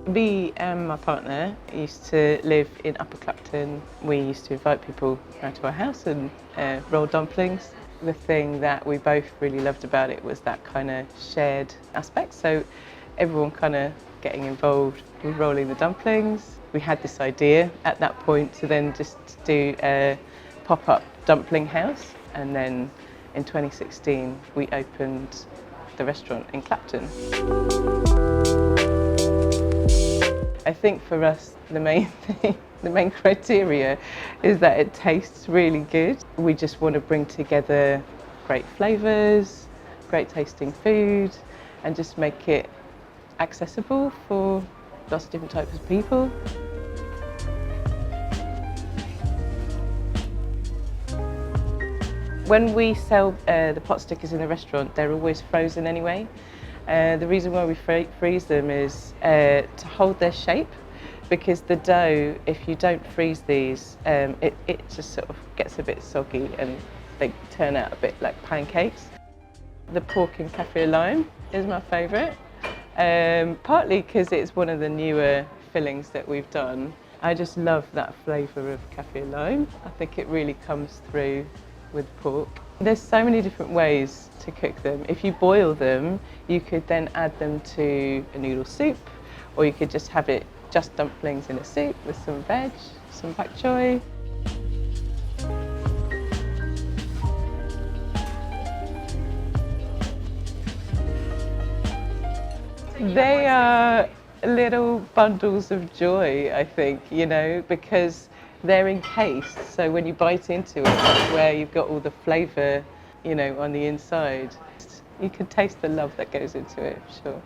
Me and my partner used to live in Upper Clapton. We used to invite people around to our house and roll dumplings. The thing that we both really loved about it was that kind of shared aspect. So everyone kind of getting involved with rolling the dumplings. We had this idea at that point to then just do a pop-up dumpling house. And then in 2016, we opened the restaurant in Clapton. I think for us, the main thing, the main criteria is that it tastes really good. We just want to bring together great flavours, great tasting food, and just make it accessible for lots of different types of people. When we sell the pot stickers in the restaurant, they're always frozen anyway. The reason why we freeze them is to hold their shape, because the dough, if you don't freeze these, it just sort of gets a bit soggy and they turn out a bit like pancakes. The pork and kaffir lime is my favourite, partly because it's one of the newer fillings that we've done. I just love that flavour of kaffir lime. I think it really comes through with pork. There's so many different ways to cook them. If you boil them, you could then add them to a noodle soup, or you could just have it just dumplings in a soup with some veg, some pak choy. They are little bundles of joy, I think, you know, because they're encased, so when you bite into it, that's where you've got all the flavour, you know, on the inside. You can taste the love that goes into it, for sure.